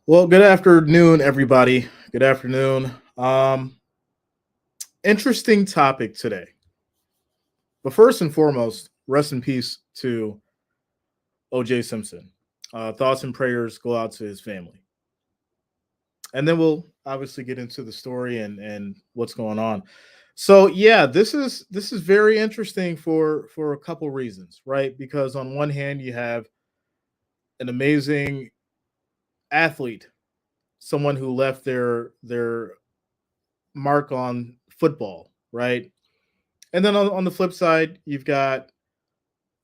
Well, good afternoon, everybody. Good afternoon. Interesting topic today. But first and foremost, rest in peace to OJ Simpson. Thoughts and prayers go out to his family. And then we'll obviously get into the story and what's going on. So yeah, this is very interesting for a couple reasons, right? Because on one hand, you have an amazing athlete, someone who left their mark on football, right? And then on the flip side, you've got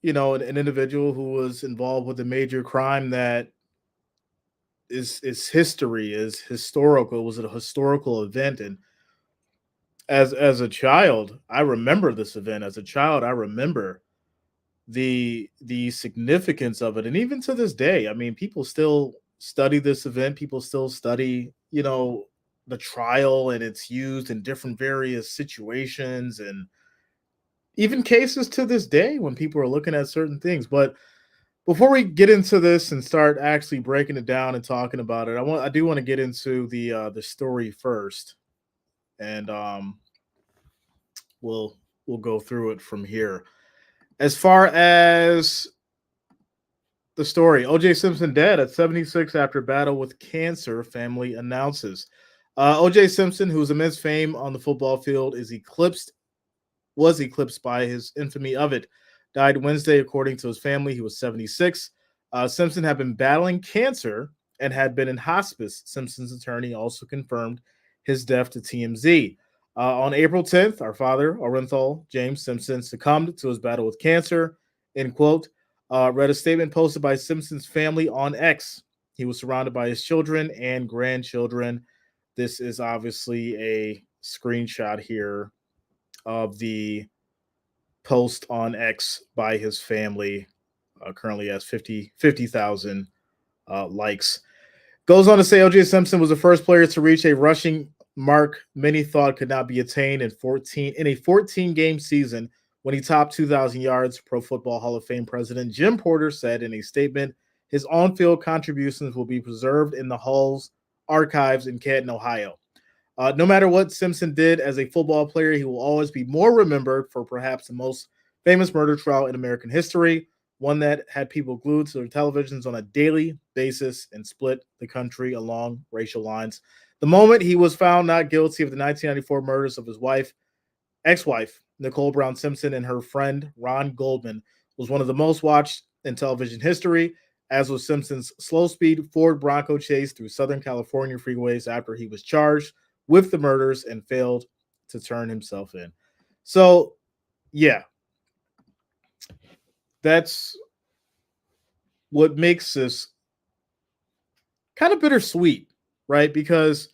an individual who was involved with a major crime that is history, is historical, was it a historical event? And as a child, I remember this event. As a child, I remember the significance of it, and even to this day, I mean, people still study this event. People still study, the trial, and it's used in different various situations and even cases to this day when people are looking at certain things. But before we get into this and start actually breaking it down and talking about it, I do want to get into the story first, and we'll we'll go through it from here. As far as the story, OJ Simpson dead at 76 after battle with cancer, family announces. OJ Simpson, whose immense fame on the football field was eclipsed by his infamy of it. Died Wednesday, according to his family. He was 76. Simpson had been battling cancer and had been in hospice. Simpson's attorney also confirmed his death to TMZ. On April 10th, our father, Orenthal James Simpson, succumbed to his battle with cancer. End quote. Read a statement posted by Simpson's family on X. He was surrounded by his children and grandchildren. This is obviously a screenshot here of the post on X by his family. Currently has 50,000 likes. Goes on to say OJ Simpson was the first player to reach a rushing mark many thought could not be attained in a 14 game season when he topped 2,000 yards. Pro Football Hall of Fame president Jim Porter said in a statement his on field contributions will be preserved in the Hall's archives in Canton, Ohio. No matter what Simpson did as a football player, he will always be more remembered for perhaps the most famous murder trial in American history, one that had people glued to their televisions on a daily basis and split the country along racial lines. The moment he was found not guilty of the 1994 murders of his ex-wife, Nicole Brown Simpson, and her friend Ron Goldman, was one of the most watched in television history, as was Simpson's slow-speed Ford Bronco chase through Southern California freeways after he was charged with the murders and failed to turn himself in. So, yeah, that's what makes this kind of bittersweet, right? Because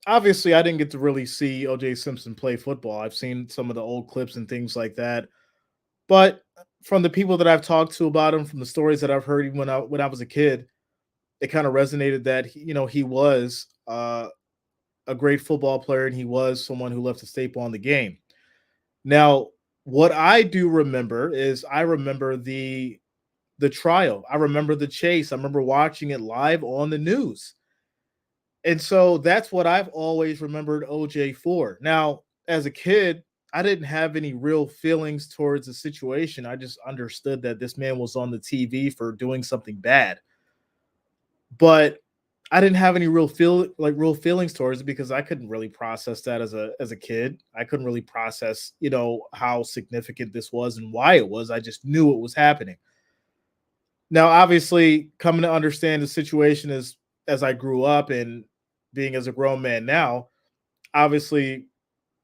obviously I didn't get to really see OJ Simpson play football. I've seen some of the old clips and things like that. But from the people that I've talked to about him, from the stories that I've heard when I was a kid, it kind of resonated that he was a great football player, and he was someone who left a staple on the game. Now, what I do remember is I remember the trial. I remember the chase. I remember watching it live on the news. And so that's what I've always remembered OJ for. Now, as a kid, I didn't have any real feelings towards the situation. I just understood that this man was on the TV for doing something bad. But I didn't have any real feelings towards it because I couldn't really process that as a kid. I couldn't really process, how significant this was and why it was. I just knew it was happening. Now, obviously, coming to understand the situation as I grew up and being as a grown man now, obviously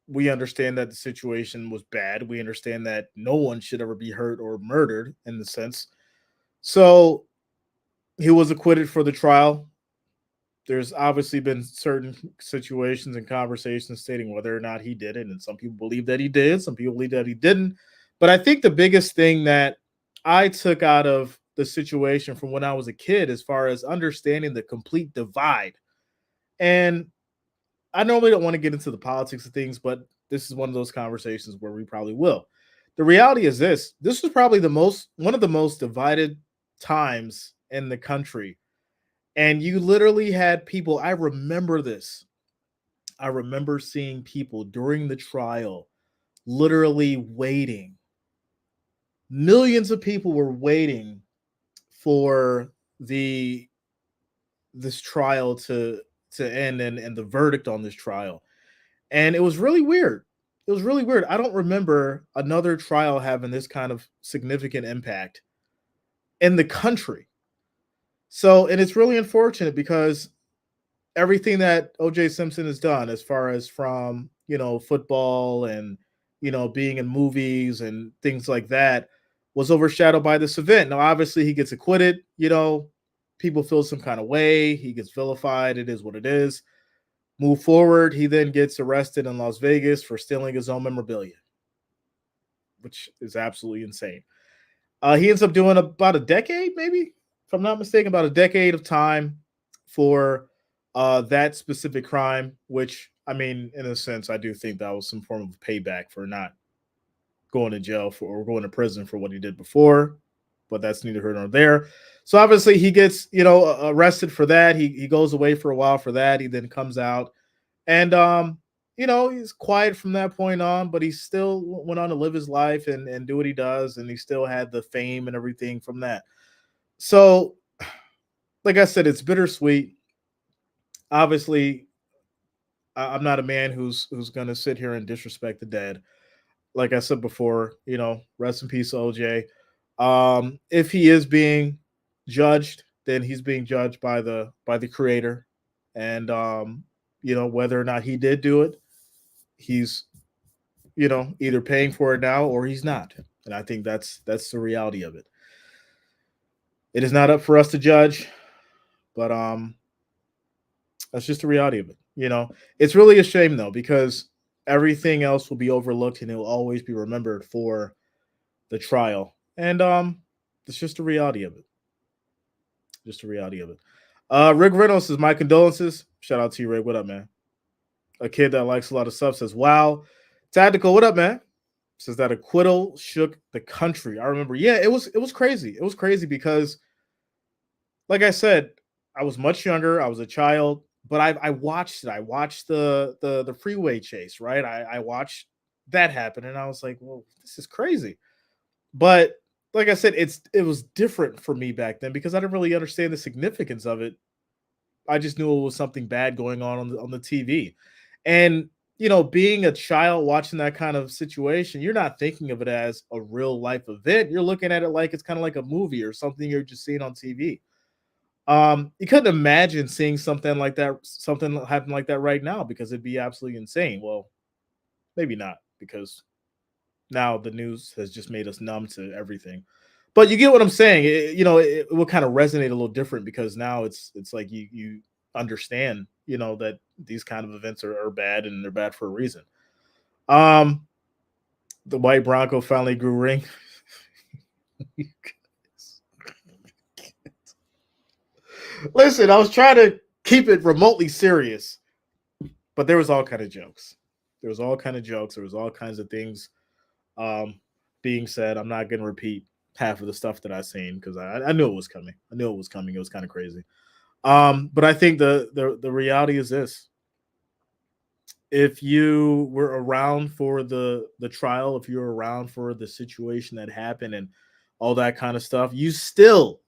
we understand that the situation was bad. We understand that no one should ever be hurt or murdered in the sense. So he was acquitted for the trial. There's obviously been certain situations and conversations stating whether or not he did it, and some people believe that he did, some people believe that he didn't. But I think the biggest thing that I took out of the situation from when I was a kid, as far as understanding the complete divide, and I normally don't want to get into the politics of things, but this is one of those conversations where we probably will. The reality is this was probably one of the most divided times in the country, And you literally had people, I remember this. I remember seeing people during the trial literally waiting. Millions of people were waiting for the this trial to end and the verdict on this trial. And it was really weird. It was really weird. I don't remember another trial having this kind of significant impact in the country. So, and it's really unfortunate because everything that OJ Simpson has done, as far as from, football and, being in movies and things like that, was overshadowed by this event. Now, obviously, he gets acquitted, people feel some kind of way. He gets vilified. It is what it is. Move forward. He then gets arrested in Las Vegas for stealing his own memorabilia, which is absolutely insane. He ends up doing about a decade, maybe, if I'm not mistaken, about a decade of time for that specific crime, which, I mean, in a sense, I do think that was some form of payback for not going to jail for or going to prison for what he did before, but that's neither here nor there. So obviously he gets, arrested for that. He goes away for a while for that. He then comes out and he's quiet from that point on, but he still went on to live his life and do what he does, and he still had the fame and everything from that. So, like I said, it's bittersweet. Obviously, I'm not a man who's gonna sit here and disrespect the dead. Like I said before, rest in peace, OJ. If he is being judged, then he's being judged by the creator, and whether or not he did do it, he's either paying for it now or he's not. And I think that's the reality of it. It is not up for us to judge, but that's just the reality of it. It's really a shame though, because everything else will be overlooked and it will always be remembered for the trial. And it's just the reality of it. Just the reality of it. Rick Reynolds says, my condolences. Shout out to you, Rick. What up, man? A kid that likes a lot of stuff says, wow. Tactical, what up, man? Says that acquittal shook the country. I remember, yeah, it was crazy. It was crazy because, like I said, I was much younger. I was a child, but I watched it. I watched the freeway chase, right? I watched that happen, and I was like, well, this is crazy. But like I said, it was different for me back then because I didn't really understand the significance of it. I just knew it was something bad going on the TV. And being a child watching that kind of situation, you're not thinking of it as a real life event. You're looking at it like it's kind of like a movie or something you're just seeing on TV. You couldn't imagine seeing something happen like that right now because it'd be absolutely insane. Well, maybe not, because now the news has just made us numb to everything. But you get what I'm saying. It will kind of resonate a little different because now it's like you understand, that these kind of events are bad and they're bad for a reason. Um, the white Bronco finally grew ring. Listen, I was trying to keep it remotely serious, but there was all kind of jokes. There was all kind of jokes. There was all kinds of things um, being said. I'm not going to repeat half of the stuff that I seen because I knew it was coming. I knew it was coming. It was kind of crazy. But I think the reality is this: if you were around for the trial, if you were around for the situation that happened and all that kind of stuff, you still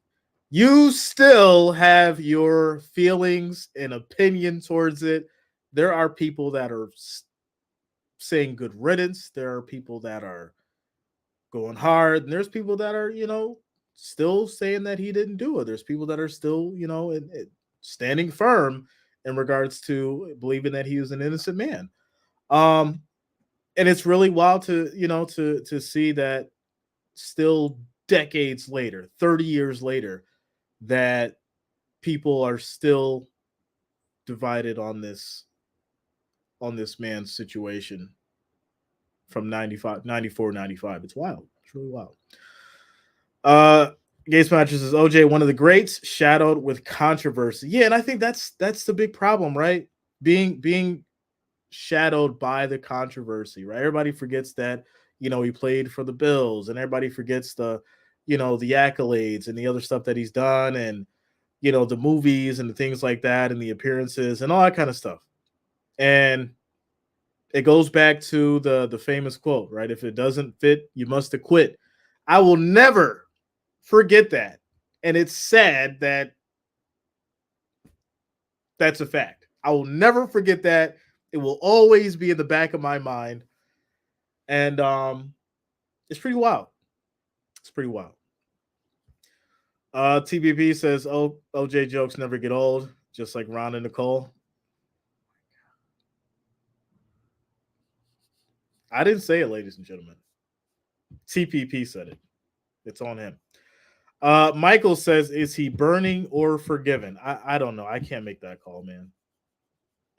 have your feelings and opinion towards it. There are people that are saying good riddance. There are people that are going hard, and there's people that are, still saying that he didn't do it. There's people that are still, standing firm in regards to believing that he was an innocent man. Um, and it's really wild to, to see that still decades later, 30 years later, that people are still divided on this man's situation from 95, 94, 95. It's wild. It's really wild. Uh Gates Matches is OJ one of the greats, shadowed with controversy. Yeah, and I think that's the big problem, right? Being shadowed by the controversy, right? Everybody forgets that, he played for the Bills, and everybody forgets the accolades and the other stuff that he's done. And the movies and the things like that and the appearances and all that kind of stuff. And it goes back to the famous quote, right? If it doesn't fit, you must acquit. I will never forget that. And it's sad that that's a fact. I will never forget that. It will always be in the back of my mind. And it's pretty wild. It's pretty wild. TBP says, "Oh, OJ jokes never get old, just like Ron and Nicole." I didn't say it, ladies and gentlemen. TPP said it. It's on him. Michael says, "Is he burning or forgiven?" I don't know. I can't make that call, man.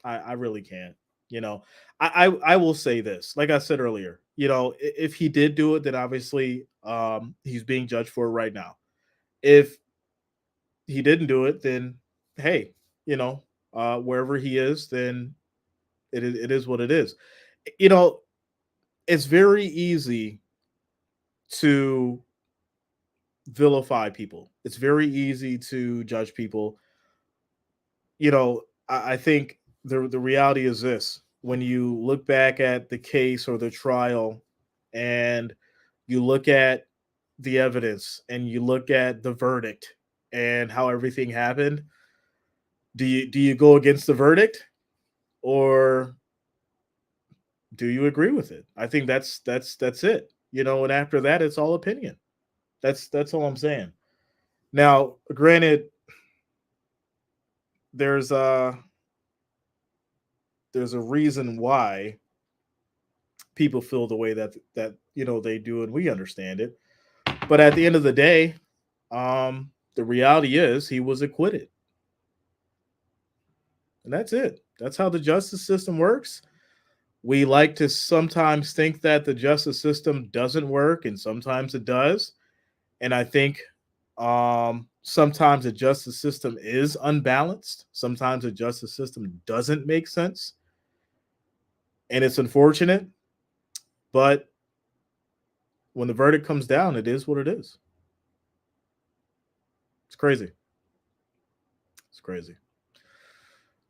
I really can't. You know, I will say this. Like I said earlier, if he did do it, then obviously he's being judged for it right now. If he didn't do it, then hey, wherever he is, then it is what it is. You know, it's very easy to vilify people. It's very easy to judge people. I think the reality is this: when you look back at the case or the trial, and you look at the evidence and you look at the verdict and how everything happened, do you go against the verdict, or do you agree with it? I think that's it. And after that, it's all opinion. That's all I'm saying. Now, granted, there's a there's a reason why people feel the way that they do, and we understand it. But at the end of the day, the reality is he was acquitted, and that's it. That's how the justice system works. We like to sometimes think that the justice system doesn't work, and sometimes it does. And I think sometimes the justice system is unbalanced. Sometimes the justice system doesn't make sense, and it's unfortunate. But when the verdict comes down, it is what it is. It's crazy. It's crazy.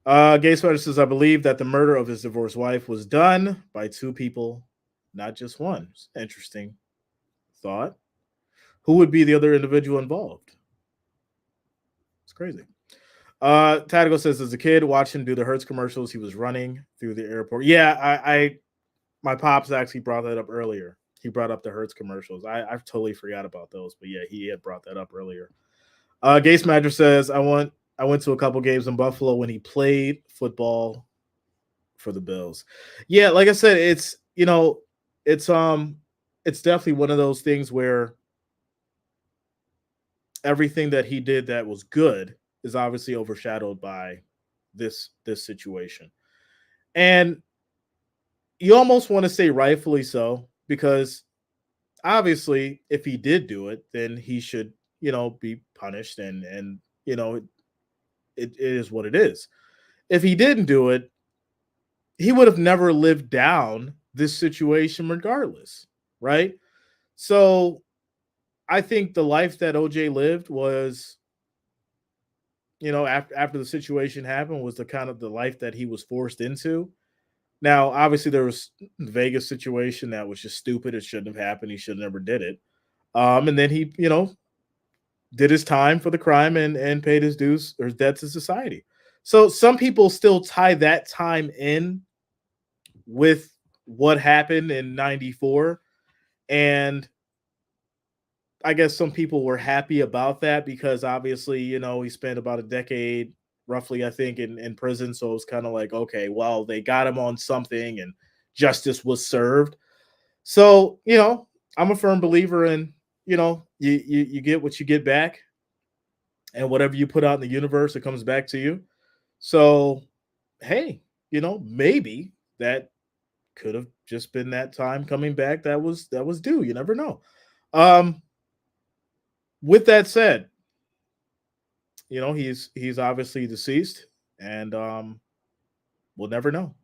Gay Sweater says, I believe that the murder of his divorced wife was done by two people, not just one. Interesting thought. Who would be the other individual involved? It's crazy. Tactical says, as a kid, watching him do the Hertz commercials, he was running through the airport. Yeah, I my pops actually brought that up earlier. He brought up the Hertz commercials. I've totally forgot about those, but yeah, he had brought that up earlier. Gase Madger says, I went to a couple games in Buffalo when he played football for the Bills. Yeah, like I said, it's it's definitely one of those things where everything that he did that was good is obviously overshadowed by this situation. And you almost want to say rightfully so, because obviously if he did do it, then he should, be punished, and it is what it is. If he didn't do it, he would have never lived down this situation regardless, right? So I think the life that OJ lived was, after the situation happened, was the kind of the life that he was forced into. Now, obviously, there was the Vegas situation that was just stupid. It shouldn't have happened. He should have never did it. And then he, did his time for the crime and paid his dues or his debt to society. So some people still tie that time in with what happened in 94. And I guess some people were happy about that because obviously, he spent about a decade, roughly, I think, in prison. So it was kind of like, okay, well, they got him on something and justice was served. So, I'm a firm believer in, you get what you get back, and whatever you put out in the universe, it comes back to you. So, hey, maybe that could have just been that time coming back that was due. You never know. Um, with that said, he's obviously deceased, and we'll never know.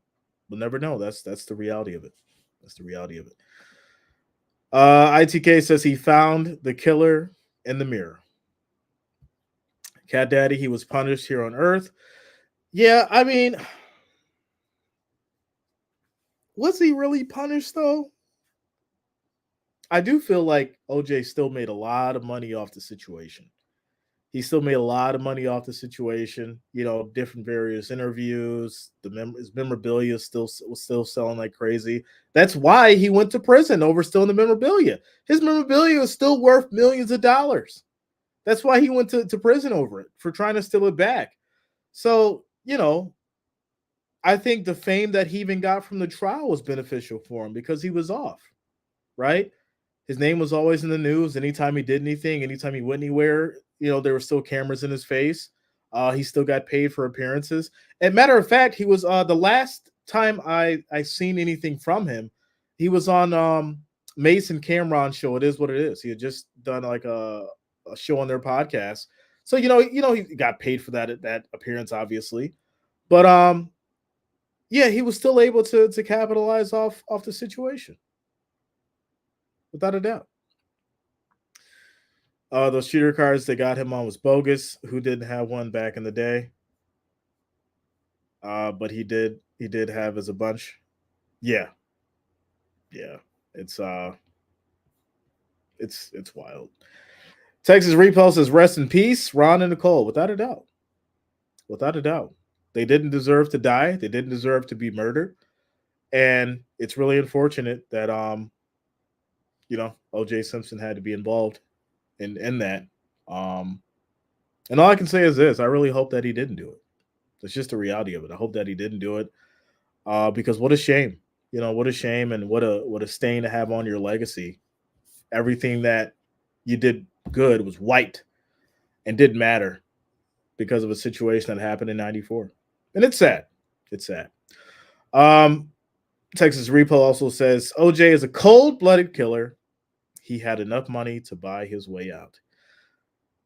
We'll never know. That's the reality of it. That's the reality of it. ITK says he found the killer in the mirror. Cat Daddy, he was punished here on Earth. Yeah, I mean, was he really punished though? I do feel like OJ still made a lot of money off the situation. He still made a lot of money off the situation. You know, different various interviews. His memorabilia still was still selling like crazy. That's why he went to prison over stealing the memorabilia. His memorabilia is still worth millions of dollars. That's why he went to prison over it for trying to steal it back. So I think the fame that he even got from the trial was beneficial for him because he was off, right? His name was always in the news. Anytime he did anything, anytime he went anywhere, there were still cameras in his face. He still got paid for appearances. And matter of fact, he was the last time I seen anything from him. He was on Mason Cameron show. It is what it is. He had just done like a show on their podcast. So he got paid for that appearance, obviously. But yeah, he was still able to capitalize off the situation, without a doubt. Those shooter cards they got him on was bogus. Who didn't have one back in the day? But he did have as a bunch. Yeah, yeah. It's it's wild. Texas Repo says rest in peace, Ron and Nicole. Without a doubt, without a doubt, they didn't deserve to die. They didn't deserve to be murdered, and it's really unfortunate that OJ Simpson had to be involved in that. Um, and all I can say is this: I really hope that he didn't do it. It's just the reality of it. I hope that he didn't do it because what a shame. What a shame and what a stain to have on your legacy. Everything that you did good was white and didn't matter because of a situation that happened in '94, and it's sad. It's sad. Um, Texas Repo also says OJ is a cold-blooded killer. He had enough money to buy his way out.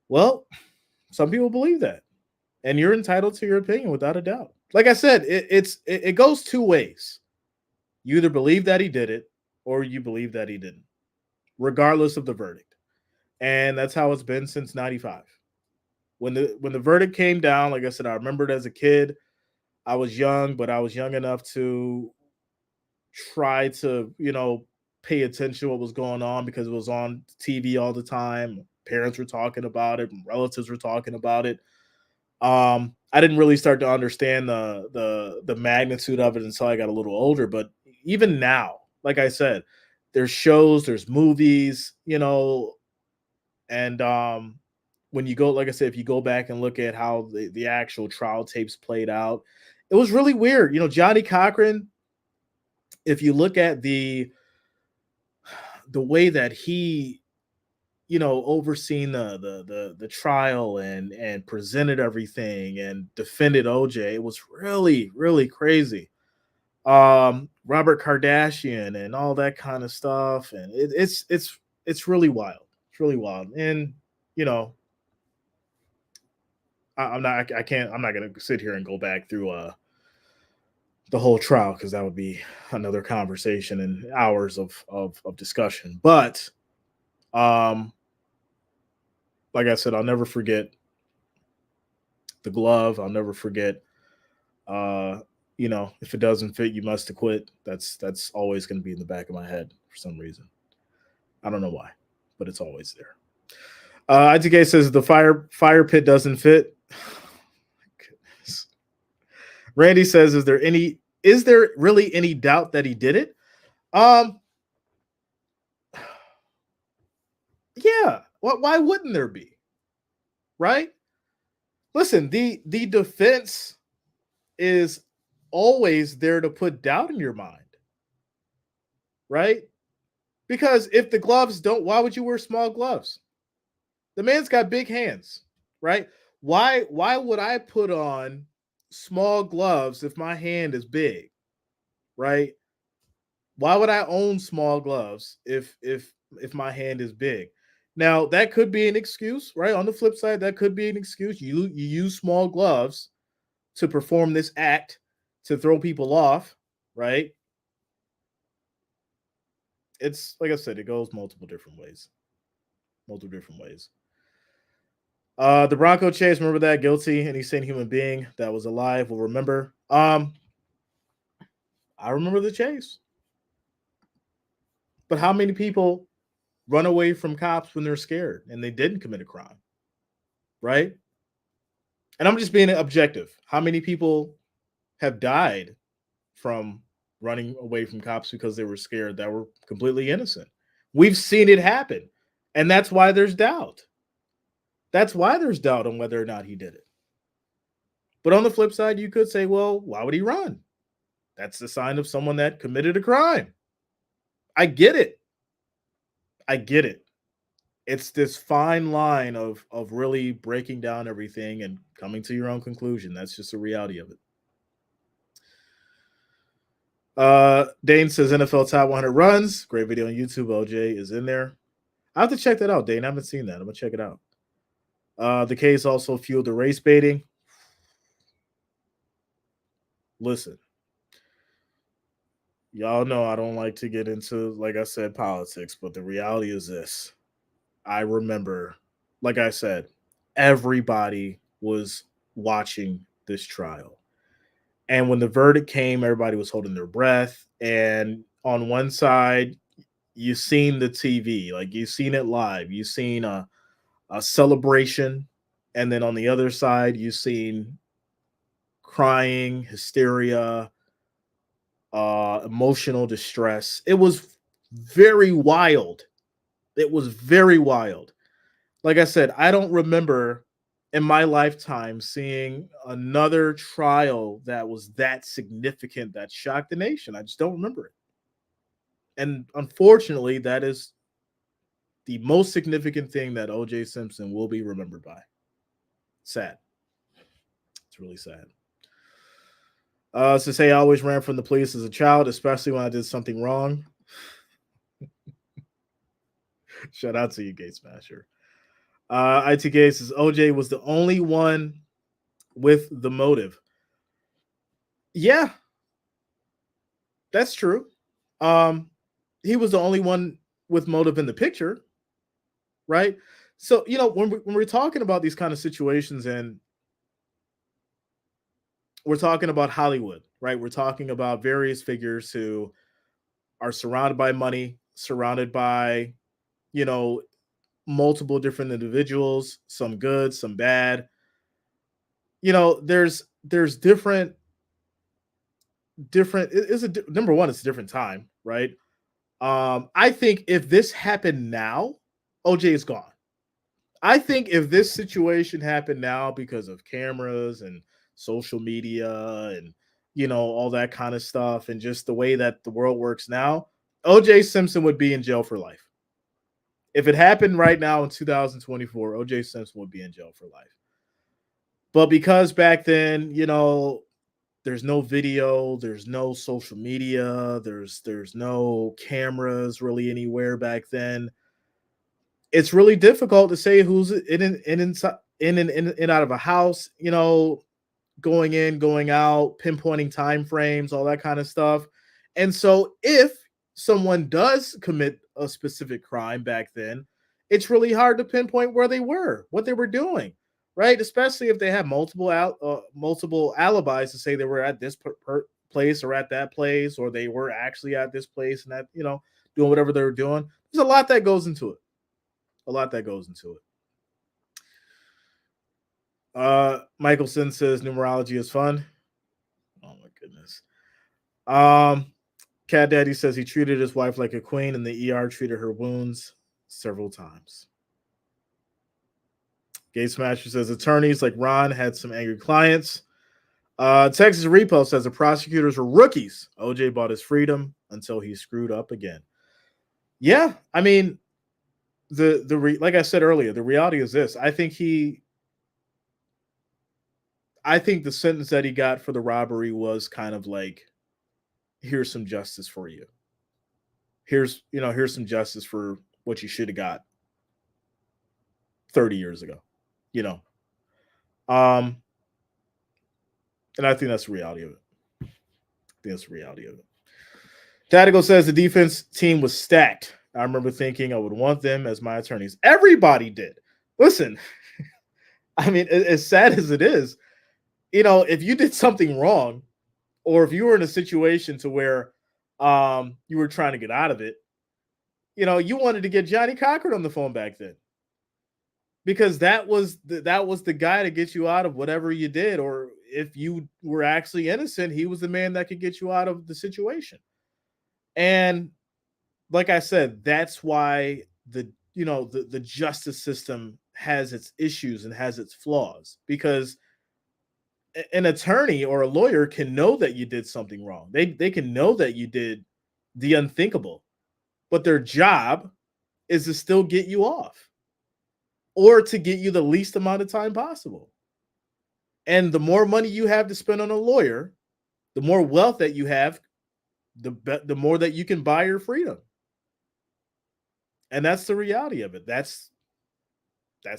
Well, some people believe that, and you're entitled to your opinion without a doubt. Like I said, it goes two ways. You either believe that he did it or you believe that he didn't, regardless of the verdict. And that's how it's been since '95. When the verdict came down, like I said, I remembered as a kid. I was young, but I was young enough to try to, pay attention to what was going on because it was on TV all the time. Parents were talking about it, relatives were talking about it. I didn't really start to understand the magnitude of it until I got a little older. But even now, like I said, there's shows, there's movies, and when you go, like I said, if you go back and look at how the actual trial tapes played out, it was really weird. Johnny Cochran, if you look at the way that he overseeing the trial and presented everything and defended OJ. It was really, really crazy. Robert Kardashian and all that kind of stuff. And it's really wild. It's really wild. And you know, I'm not gonna sit here and go back through the whole trial because that would be another conversation and hours of discussion. But um like I said, I'll never forget the glove. I'll never forget. Uh, if it doesn't fit, you must have quit. That's always going to be in the back of my head for some reason. I don't know why, but it's always there. ITK says the fire pit doesn't fit. Goodness. Randy says, is there really any doubt that he did it? Yeah. Why wouldn't there be? Right? Listen, the defense is always there to put doubt in your mind, right? Because if the gloves don't, why would you wear small gloves? The man's got big hands, right? Why would I put on small gloves if my hand is big, right? Why would I own small gloves if my hand is big? Now that could be an excuse, right? On the flip side, that could be an excuse. You use small gloves to perform this act to throw people off, right? It's like I said, it goes multiple different ways. Multiple different ways. The Bronco chase, remember that? Guilty. Any sane human being that was alive will remember. I remember the chase. But how many people run away from cops when they're scared and they didn't commit a crime? Right? And I'm just being objective. How many people have died from running away from cops because they were scared that were completely innocent? We've seen it happen. And that's why there's doubt. That's why there's doubt on whether or not he did it. But on the flip side, you could say, well, why would he run? That's the sign of someone that committed a crime. I get it. I get it. It's this fine line of really breaking down everything and coming to your own conclusion. That's just the reality of it. Dane says NFL top 100 runs. Great video on YouTube. OJ is in there. I have to check that out, Dane. I haven't seen that. I'm gonna check it out. The case also fueled the race baiting. Listen, y'all know I don't like to get into, like I said, politics, but the reality is this. I remember, like I said, everybody was watching this trial. And when the verdict came, everybody was holding their breath. And on one side, you seen the TV, like you seen it live. You seen a celebration. And then on the other side, you seen crying, hysteria, emotional distress. It was very wild. It was very wild. Like I said, I don't remember in my lifetime seeing another trial that was that significant that shocked the nation. I just don't remember it. And unfortunately, that is the most significant thing that OJ Simpson will be remembered by. Sad. It's really sad. To say I always ran from the police as a child, especially when I did something wrong. Shout out to you, Gate Smasher. ITK says OJ was the only one with the motive. Yeah, that's true. He was the only one with motive in the picture, right? So, when we're talking about these kind of situations and we're talking about Hollywood, right? We're talking about various figures who are surrounded by money, surrounded by, you know, multiple different individuals, some good, some bad. There's different number one, it's a different time, right? I think if this happened now, OJ is gone. I think if this situation happened now because of cameras and social media and all that kind of stuff and just the way that the world works now, OJ Simpson would be in jail for life. If it happened right now in 2024, OJ Simpson would be in jail for life. But because back then, there's no video, there's no social media, there's no cameras really anywhere back then. It's really difficult to say who's in and out of a house, going in, going out, pinpointing time frames, all that kind of stuff. And so if someone does commit a specific crime back then, it's really hard to pinpoint where they were, what they were doing, right? Especially if they have multiple alibis to say they were at this place or at that place, or they were actually at this place and that, doing whatever they were doing. There's a lot that goes into it. Michelson says numerology is fun. Oh my goodness. Cat Daddy says he treated his wife like a queen and the ER treated her wounds several times. Gate Smasher says attorneys like Ron had some angry clients. Texas Repo says the prosecutors were rookies. OJ bought his freedom until he screwed up again. Yeah, I mean, like I said earlier, the reality is this. I think the sentence that he got for the robbery was kind of like, here's some justice for you. Here's some justice for what you should have got 30 years ago, And I think that's the reality of it. Tactical says the defense team was stacked. I remember thinking I would want them as my attorneys. Everybody did. Listen, I mean, as sad as it is, if you did something wrong, or if you were in a situation to where you were trying to get out of it, you wanted to get Johnny Cochran on the phone back then, because that was the guy to get you out of whatever you did, or if you were actually innocent, he was the man that could get you out of the situation. And like I said, that's why the justice system has its issues and has its flaws, because an attorney or a lawyer can know that you did something wrong. They can know that you did the unthinkable, but their job is to still get you off, or to get you the least amount of time possible. And the more money you have to spend on a lawyer, the more wealth that you have, the more that you can buy your freedom. And that's the reality of it. That's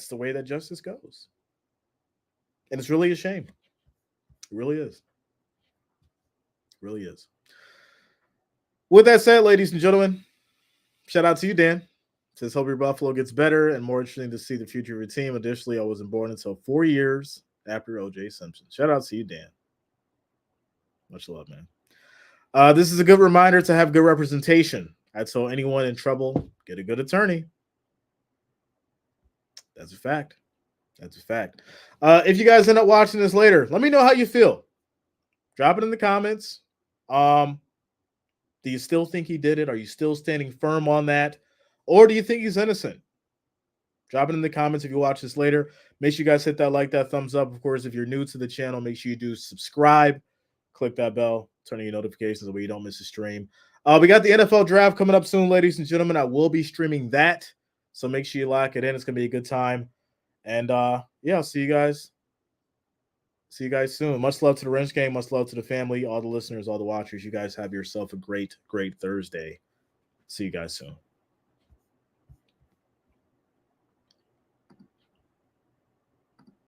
the way that justice goes. And it's really a shame. It really is. It really is. With that said, ladies and gentlemen, shout out to you, Dan. Says, hope your Buffalo gets better and more interesting to see the future of your team. Additionally, I wasn't born until 4 years after OJ Simpson. Shout out to you, Dan. Much love, man. This is a good reminder to have good representation. I tell anyone in trouble, get a good attorney. That's a fact. That's a fact. If you guys end up watching this later, let me know how you feel. Drop it in the comments. Do you still think he did it? Are you still standing firm on that? Or do you think he's innocent? Drop it in the comments if you watch this later. Make sure you guys hit that like, that thumbs up. Of course, if you're new to the channel, make sure you do subscribe. Click that bell, turn on your notifications so you don't miss a stream. We got the NFL draft coming up soon, ladies and gentlemen. I will be streaming that, so make sure you lock it in. It's going to be a good time. And yeah, I'll see you guys. See you guys soon. Much love to the Wrench Gang. Much love to the family, all the listeners, all the watchers. You guys have yourself a great, great Thursday. See you guys soon.